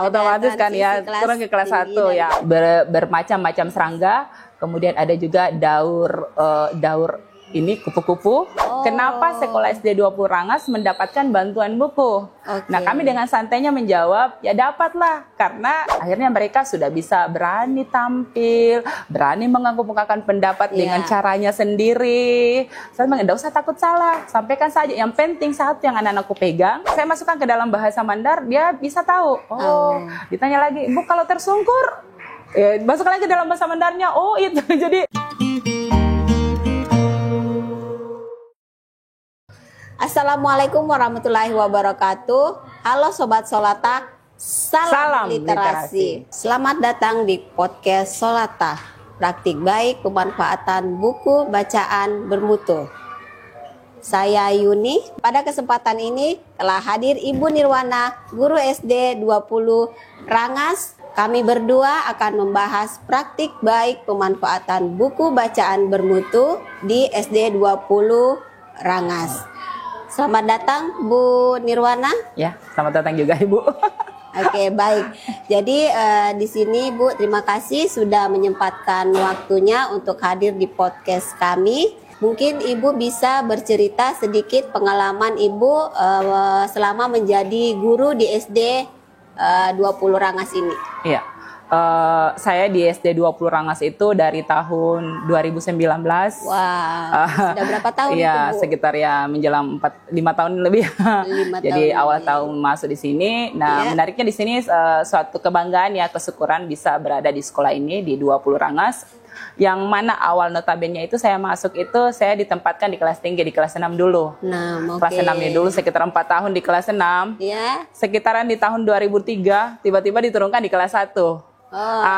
Otomatis kan ya turun ke kelas 1 ya. Bermacam-macam serangga, kemudian ada juga daur ini kupu-kupu. Kenapa sekolah SD 20 Rangas mendapatkan bantuan buku? Nah, kami dengan santainya menjawab, ya dapatlah. Karena akhirnya mereka sudah bisa berani tampil, berani mengemukakan pendapat dengan caranya sendiri. Saya bilang, enggak usah takut salah, sampaikan saja. Yang penting satu yang anak-anakku pegang, saya masukkan ke dalam bahasa Mandar, dia bisa tahu. Ditanya lagi, Bu kalau tersungkur, masukkan lagi ke dalam bahasa Mandarnya. Itu. Jadi Assalamualaikum warahmatullahi wabarakatuh. Halo Sobat Solata, salam literasi. Selamat datang di podcast Solata, praktik baik pemanfaatan buku bacaan bermutu. Saya Yuni. Pada kesempatan ini telah hadir Ibu Nirwana, guru SD 20 Rangas. Kami berdua akan membahas praktik baik pemanfaatan buku bacaan bermutu di SD 20 Rangas. Selamat datang Bu Nirwana. Ya, selamat datang juga Ibu. Oke, baik. Jadi di sini Bu, terima kasih sudah menyempatkan waktunya untuk hadir di podcast kami. Mungkin Ibu bisa bercerita sedikit pengalaman Ibu selama menjadi guru di SD 20 Rangas ini. Iya. Saya di SD 20 Rangas itu dari tahun 2019. Wah, sudah berapa tahun itu, Iya, Bu? sekitar ya menjelang 4-5 tahun lebih. 5 Jadi tahun awal lebih. tahun masuk di sini. Nah, menariknya di sini suatu kebanggaan ya, kesyukuran bisa berada di sekolah ini di 20 Rangas. Yang mana awal notabene itu saya masuk itu saya ditempatkan di kelas tinggi, di kelas 6 dulu. Kelas 6 ya dulu sekitar 4 tahun di kelas 6. Ya. Sekitaran di tahun 2003 tiba-tiba diturunkan di kelas 1.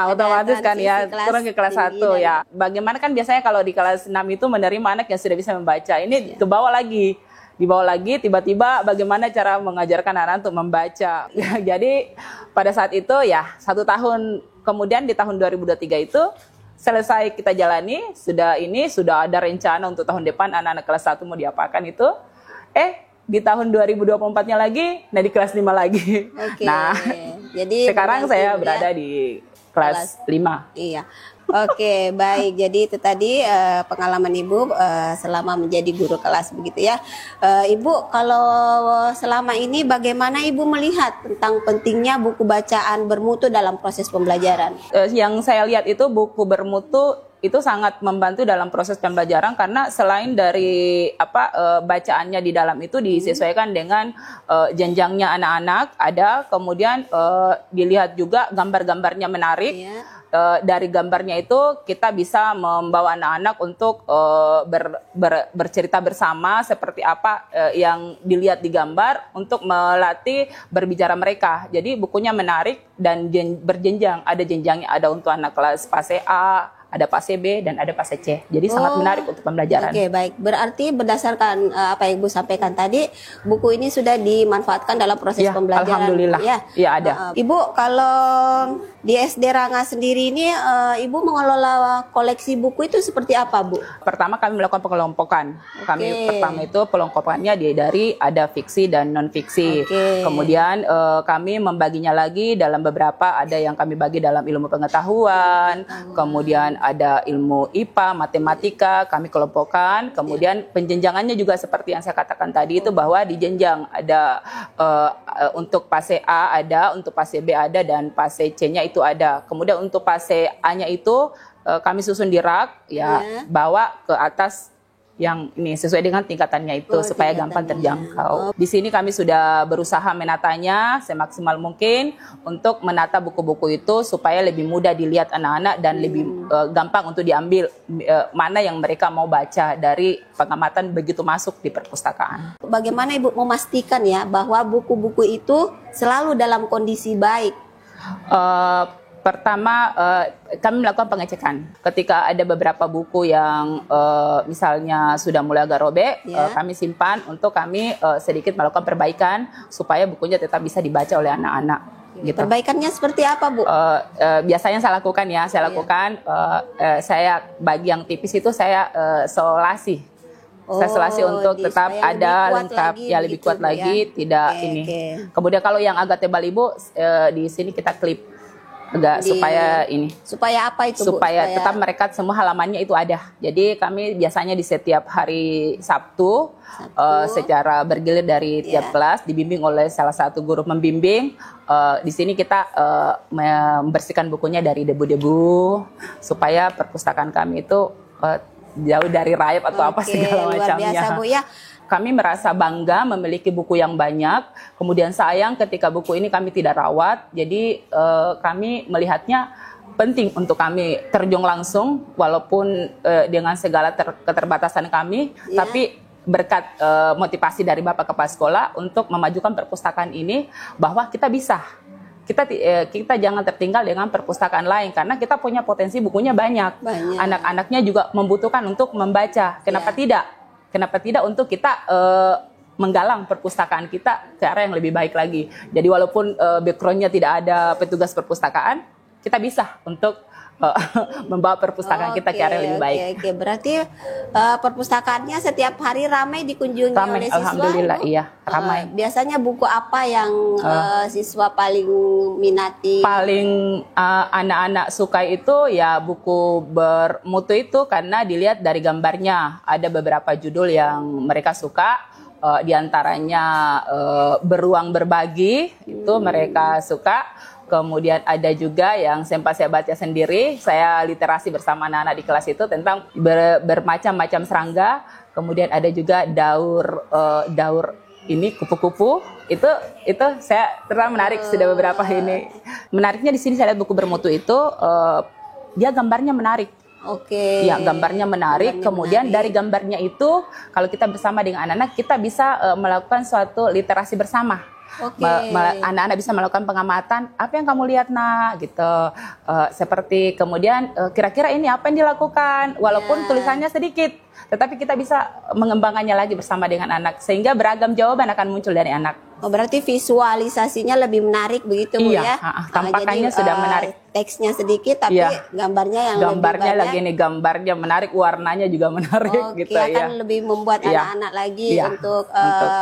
Otomatis kan ya turun ke kelas 1 ya. Bagaimana kan biasanya kalau di kelas 6 itu menerima anak yang sudah bisa membaca. Ini dibawa lagi tiba-tiba bagaimana cara mengajarkan anak untuk membaca. Jadi pada saat itu ya 1 tahun kemudian di tahun 2023 itu selesai kita jalani, sudah ada rencana untuk tahun depan anak-anak kelas 1 mau diapakan itu. Di tahun 2024-nya lagi, di kelas 5 lagi. Nah, jadi sekarang saya berada di kelas 5. Iya. Oke, baik. Jadi itu tadi pengalaman Ibu selama menjadi guru kelas begitu ya. Ibu, kalau selama ini bagaimana Ibu melihat tentang pentingnya buku bacaan bermutu dalam proses pembelajaran? Yang saya lihat itu buku bermutu itu sangat membantu dalam proses pembelajaran karena selain dari bacaannya di dalam itu disesuaikan dengan jenjangnya anak-anak ada, kemudian dilihat juga gambar-gambarnya menarik. Dari gambarnya itu kita bisa membawa anak-anak untuk bercerita bersama seperti apa yang dilihat di gambar untuk melatih berbicara mereka. Jadi bukunya menarik dan berjenjang, ada jenjangnya, ada untuk anak kelas fase A, ada fase B, dan ada fase C. Jadi sangat menarik untuk pembelajaran. Oke, baik. Berarti berdasarkan apa yang Ibu sampaikan tadi, buku ini sudah dimanfaatkan dalam proses pembelajaran. Alhamdulillah. Ya, ada. Ibu, kalau di SD Rangas sendiri ini, Ibu mengelola koleksi buku itu seperti apa, Bu? Pertama kami melakukan pengelompokan. Pertama itu pengelompokannya dari ada fiksi dan non-fiksi. Kemudian kami membaginya lagi dalam beberapa, ada yang kami bagi dalam ilmu pengetahuan, kemudian ada ilmu IPA, matematika, kami kelompokkan. Kemudian penjenjangannya juga seperti yang saya katakan tadi itu bahwa di jenjang ada untuk fase A ada, untuk fase B ada, dan fase C-nya itu ada. Kemudian untuk fase A-nya itu kami susun di rak bawa ke atas yang ini sesuai dengan tingkatannya itu supaya gampang terjangkau. Di sini kami sudah berusaha menatanya semaksimal mungkin untuk menata buku-buku itu supaya lebih mudah dilihat anak-anak dan lebih gampang untuk diambil mana yang mereka mau baca dari pengamatan begitu masuk di perpustakaan. Bagaimana Ibu memastikan ya bahwa buku-buku itu selalu dalam kondisi baik? Pertama, kami melakukan pengecekan. Ketika ada beberapa buku yang misalnya sudah mulai agak robek, kami simpan untuk kami sedikit melakukan perbaikan supaya bukunya tetap bisa dibaca oleh anak-anak. Gitu. Perbaikannya seperti apa, Bu? Biasanya saya lakukan saya bagi yang tipis itu saya solasi. Stimulasi untuk tetap ada lengkap ya, lebih kuat gitu, lagi, ya. tidak Oke, ini. oke. Kemudian kalau yang agak tebal Ibu, di sini kita klip agak supaya ini. Supaya apa itu, Bu? Supaya tetap mereka semua halamannya itu ada. Jadi kami biasanya di setiap hari Sabtu, secara bergilir dari tiap kelas dibimbing oleh salah satu guru membimbing. Di sini kita membersihkan bukunya dari debu-debu supaya perpustakaan kami itu jauh dari rayap atau apa segala macamnya. Luar biasa, Bu, ya. Kami merasa bangga memiliki buku yang banyak. Kemudian sayang ketika buku ini kami tidak rawat. Jadi kami melihatnya penting untuk kami terjun langsung, walaupun dengan segala keterbatasan kami, tapi berkat motivasi dari Bapak Kepala Sekolah untuk memajukan perpustakaan ini, bahwa kita bisa. Kita jangan tertinggal dengan perpustakaan lain, karena kita punya potensi bukunya banyak. Anak-anaknya juga membutuhkan untuk membaca. Kenapa tidak? Kenapa tidak untuk kita menggalang perpustakaan kita ke arah yang lebih baik lagi. Jadi walaupun background-nya tidak ada petugas perpustakaan, kita bisa untuk membawa perpustakaan kita ke arah yang lebih baik. Oke. Berarti perpustakaannya setiap hari ramai dikunjungi oleh siswa? Alhamdulillah, iya, ramai. Biasanya buku apa yang siswa paling minati? Paling anak-anak suka itu ya buku bermutu itu, karena dilihat dari gambarnya. Ada beberapa judul yang mereka suka, diantaranya Beruang Berbagi, itu mereka suka. Kemudian ada juga yang sempat saya baca sendiri, saya literasi bersama anak-anak di kelas itu tentang bermacam-macam serangga. Kemudian ada juga daur ini kupu-kupu. Itu saya terang menarik, sudah beberapa ini. Menariknya di sini saya lihat buku bermutu itu dia gambarnya menarik. Oke. Ya, gambarnya menarik. Kemudian dari gambarnya itu kalau kita bersama dengan anak-anak, kita bisa melakukan suatu literasi bersama. Anak-anak bisa melakukan pengamatan, apa yang kamu lihat nak, gitu. Seperti kemudian kira-kira ini apa yang dilakukan, walaupun tulisannya sedikit, tetapi kita bisa mengembangkannya lagi bersama dengan anak, sehingga beragam jawaban akan muncul dari anak. Berarti visualisasinya lebih menarik begitu, Bu, ya? Tampakannya sudah menarik. Teksnya sedikit, tapi gambarnya yang gambarnya lebih lagi nih, gambarnya menarik, warnanya juga menarik, gitu ya. Akan lebih membuat anak-anak lagi untuk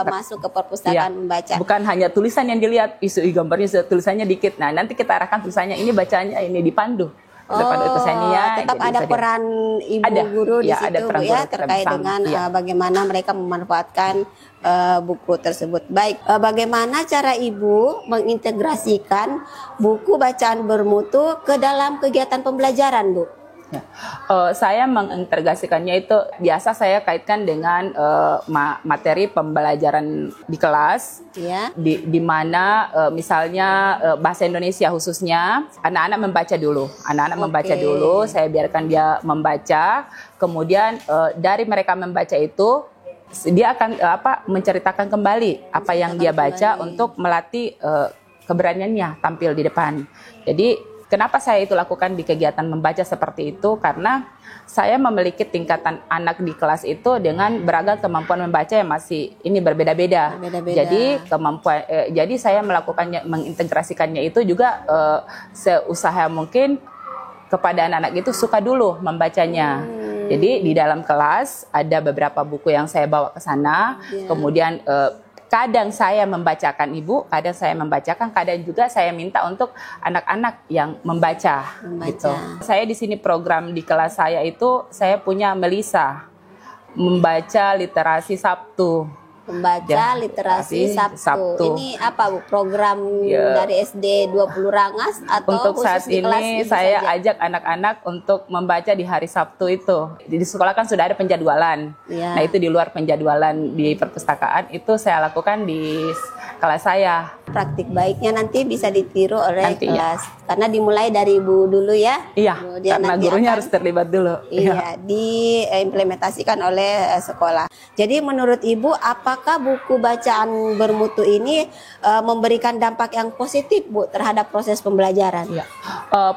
masuk ke perpustakaan membaca. Bukan hanya tulisan yang dilihat, gambarnya tulisannya dikit. Nah, nanti kita arahkan tulisannya ini, bacanya ini dipandu. Tetap ada peran ibu guru di situ, Bu, ya, terkait dengan bagaimana mereka memanfaatkan buku tersebut. Baik, bagaimana cara ibu mengintegrasikan buku bacaan bermutu ke dalam kegiatan pembelajaran, Bu? Ya. Saya mengintegrasikannya itu biasa saya kaitkan dengan materi pembelajaran di kelas, di mana misalnya bahasa Indonesia khususnya anak-anak membaca dulu, saya biarkan dia membaca, kemudian dari mereka membaca itu dia akan menceritakan kembali apa yang dia baca untuk melatih keberaniannya tampil di depan. Jadi kenapa saya itu lakukan di kegiatan membaca seperti itu? Karena saya memiliki tingkatan anak di kelas itu dengan beragam kemampuan membaca yang masih ini berbeda-beda. Jadi jadi saya mengintegrasikannya itu juga seusaha mungkin kepada anak-anak itu suka dulu membacanya. Jadi di dalam kelas ada beberapa buku yang saya bawa ke sana, kemudian kadang saya membacakan ibu, kadang saya membacakan, kadang juga saya minta untuk anak-anak yang membaca. Gitu. Saya di sini program di kelas saya itu saya punya Melisa, membaca literasi Sabtu. Membaca literasi Sabtu. Ini apa, Bu? Program dari SD 20 Rangas atau untuk khusus saat di kelas ini saya saja? ajak anak-anak untuk membaca di hari Sabtu itu. Di sekolah kan sudah ada penjadwalan. Nah, itu di luar penjadwalan di perpustakaan itu saya lakukan di kelas saya. Praktik baiknya nanti bisa ditiru oleh kelas. Karena dimulai dari ibu dulu ya. Iya, karena gurunya harus terlibat dulu. Iya, diimplementasikan oleh sekolah. Jadi menurut ibu, apakah buku bacaan bermutu ini memberikan dampak yang positif, Bu, terhadap proses pembelajaran? Iya.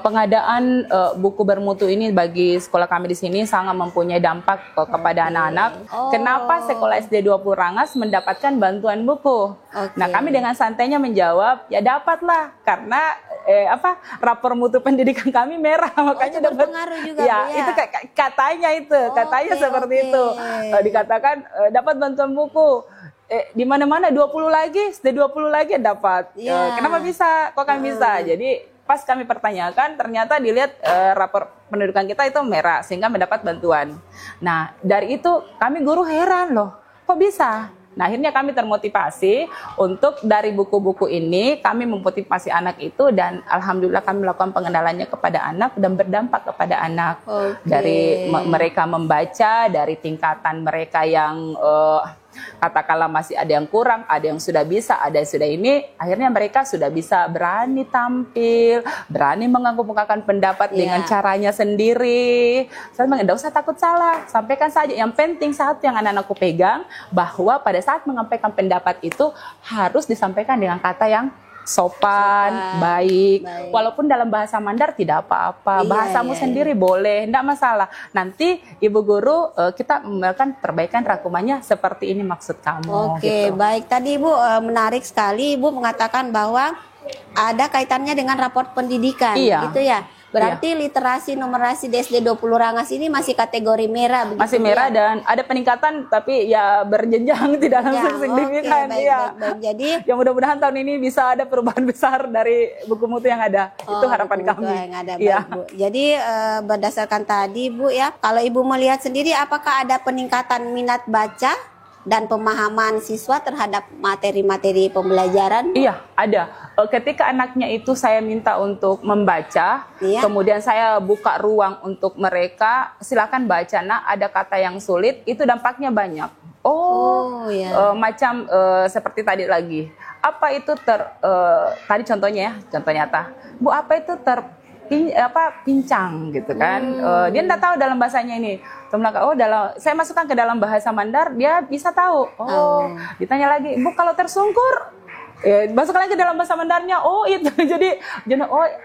Pengadaan buku bermutu ini bagi sekolah kami di sini sangat mempunyai dampak kepada anak-anak. Kenapa sekolah SD 20 Rangas mendapatkan bantuan buku? Nah, kami dengan santainya menjawab, ya dapatlah, karena rapor mutu pendidikan kami merah, makanya itu dapat berpengaruh juga, ya, Bu, ya? itu katanya katanya seperti oke. itu. Dikatakan dapat bantuan buku. Di mana-mana 20 lagi, sudah 20 lagi dapat. Ya. Kenapa bisa? Kok kami bisa? Jadi pas kami pertanyakan, ternyata dilihat rapor pendidikan kita itu merah, sehingga mendapat bantuan. Nah, dari itu kami guru heran loh, kok bisa? Nah, akhirnya kami termotivasi untuk dari buku-buku ini, kami memotivasi anak itu, dan alhamdulillah kami melakukan pengenalannya kepada anak dan berdampak kepada anak. Dari mereka membaca, dari tingkatan mereka yang katakanlah masih ada yang kurang, ada yang sudah bisa, ada yang sudah ini, akhirnya mereka sudah bisa berani tampil, berani mengemukakan pendapat dengan caranya sendiri. Saya bilang, tidak usah takut salah, sampaikan saja. Yang penting satu yang anak-anakku pegang, bahwa pada saat menyampaikan pendapat itu harus disampaikan dengan kata yang sopan, baik. Walaupun dalam bahasa Mandar tidak apa-apa, bahasamu sendiri boleh, tidak masalah. Nanti Ibu Guru kita melakukan perbaikan rangkumannya seperti ini maksud kamu. Oke, baik. Tadi Ibu menarik sekali, Ibu mengatakan bahwa ada kaitannya dengan raport pendidikan, gitu ya. Berarti literasi numerasi di SD 20 Rangas ini masih kategori merah, begitu? Masih merah dan ada peningkatan, tapi ya berjenjang, tidak langsung signifikan. Baik. Jadi ya mudah-mudahan tahun ini bisa ada perubahan besar dari buku mutu yang ada. Itu harapan kami. Yang ada, baik, Bu. Jadi berdasarkan tadi Bu ya, kalau Ibu melihat sendiri, apakah ada peningkatan minat baca dan pemahaman siswa terhadap materi-materi pembelajaran? Iya, ada. Ketika anaknya itu saya minta untuk membaca, kemudian saya buka ruang untuk mereka, silakan baca. Nah, ada kata yang sulit, itu dampaknya banyak. Macam seperti tadi lagi. Apa itu tadi contohnya ya, contoh nyata. Bu, apa itu pincang gitu kan? Dia tidak tahu dalam bahasanya ini. Saya masukkan ke dalam bahasa Mandar, dia bisa tahu. Ditanya lagi, Bu, kalau tersungkur, masukkan lagi ke dalam bahasa Mandarnya. Itu. Jadi,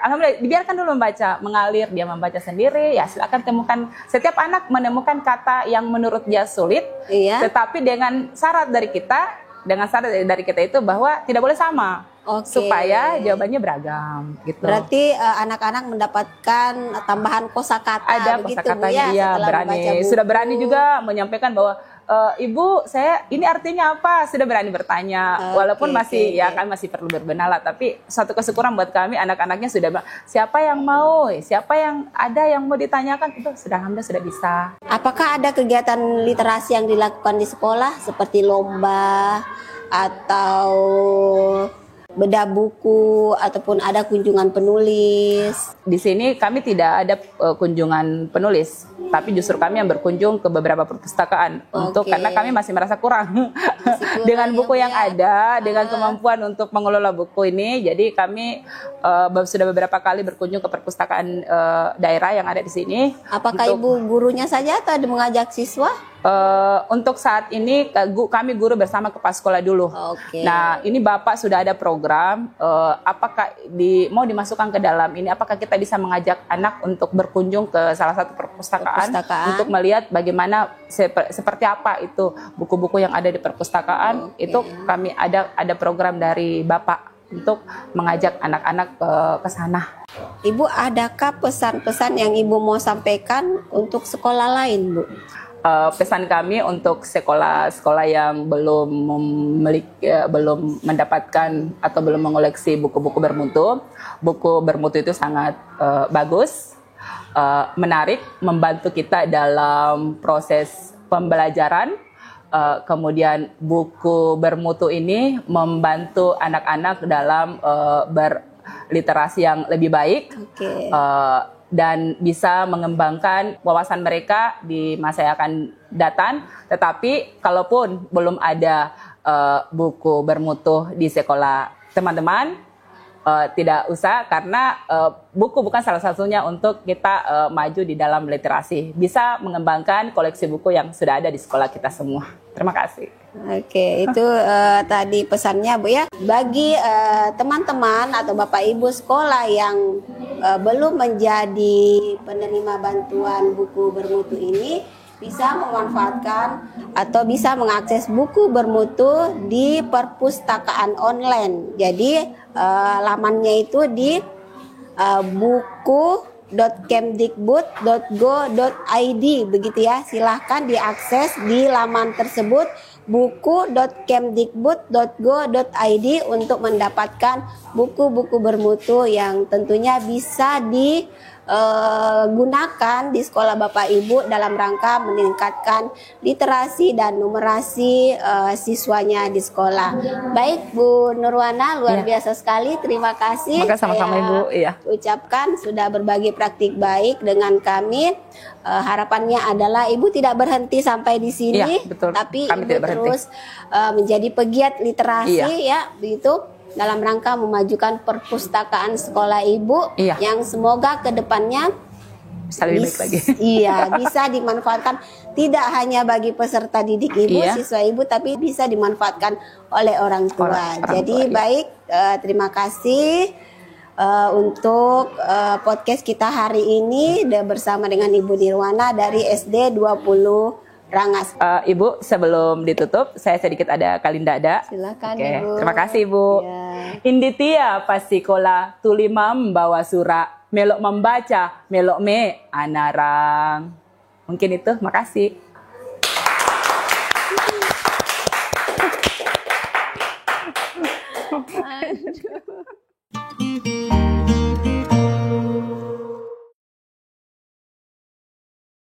alhamdulillah, dibiarkan dulu membaca, mengalir, dia membaca sendiri. Ya, silakan temukan. Setiap anak menemukan kata yang menurut dia sulit, tetapi dengan syarat dari kita itu bahwa tidak boleh sama. Supaya jawabannya beragam gitu. Berarti anak-anak mendapatkan tambahan kosakata. Ada kosakatanya, iya, berani. Sudah berani juga menyampaikan bahwa Ibu, ini artinya apa? Sudah berani bertanya. Walaupun kami masih perlu berbenah lah, tapi satu kesyukuran buat kami, anak-anaknya sudah siapa yang mau ditanyakan, itu sudah alhamdulillah sudah bisa. Apakah ada kegiatan literasi yang dilakukan di sekolah seperti lomba atau bedah buku ataupun ada kunjungan penulis? Di sini kami tidak ada kunjungan penulis, tapi justru kami yang berkunjung ke beberapa perpustakaan karena kami masih merasa kurang dengan buku yang ada, dengan kemampuan untuk mengelola buku ini. Jadi kami sudah beberapa kali berkunjung ke perpustakaan daerah yang ada di sini. Apakah Ibu gurunya saja atau mengajak siswa? Untuk saat ini kami guru bersama kepala sekolah dulu. Nah, ini Bapak sudah ada program, apakah mau dimasukkan ke dalam ini, apakah kita bisa mengajak anak untuk berkunjung ke salah satu perpustakaan untuk melihat bagaimana seperti apa itu buku-buku yang ada di perpustakaan. Itu kami ada program dari Bapak untuk mengajak anak-anak ke sana. Ibu, adakah pesan-pesan yang Ibu mau sampaikan untuk sekolah lain, Bu? Pesan kami untuk sekolah-sekolah yang belum mendapatkan atau belum mengoleksi buku-buku bermutu. Buku bermutu itu sangat bagus, menarik, membantu kita dalam proses pembelajaran. Kemudian buku bermutu ini membantu anak-anak dalam berliterasi yang lebih baik. Dan bisa mengembangkan wawasan mereka di masa yang akan datang. Tetapi kalaupun belum ada buku bermutu di sekolah teman-teman, tidak usah, karena buku bukan salah satunya untuk kita maju di dalam literasi. Bisa mengembangkan koleksi buku yang sudah ada di sekolah kita semua. Terima kasih. Itu tadi pesannya, Bu ya. Bagi teman-teman atau Bapak Ibu sekolah yang belum menjadi penerima bantuan buku bermutu ini, bisa memanfaatkan atau bisa mengakses buku bermutu di perpustakaan online. Jadi lamannya itu di buku.kemdikbud.go.id, begitu ya. Silahkan diakses di laman tersebut, buku.kemdikbud.go.id, untuk mendapatkan buku-buku bermutu yang tentunya bisa digunakan di sekolah Bapak Ibu dalam rangka meningkatkan literasi dan numerasi siswanya di sekolah. Baik Bu Nurwana, luar biasa sekali, terima kasih. Maka sama-sama Ibu. Iya. Ucapkan sudah berbagi praktik baik dengan kami. Harapannya adalah Ibu tidak berhenti sampai di sini, iya, betul. tapi Kami Ibu terus menjadi pegiat literasi, ya, begitu, dalam rangka memajukan perpustakaan sekolah Ibu, yang semoga kedepannya bisa lebih baik lagi. Iya, bisa dimanfaatkan tidak hanya bagi peserta didik Ibu, siswa Ibu, tapi bisa dimanfaatkan oleh orang tua. Jadi baik, terima kasih untuk podcast kita hari ini bersama dengan Ibu Nirwana dari SD 20 Rangas. Ibu, sebelum ditutup, saya sedikit ada kalindada. Silakan Ibu. Terima kasih Ibu. Inditia pasikola tulimam bawa sura, melok membaca, melok me anarang. Mungkin itu, makasih.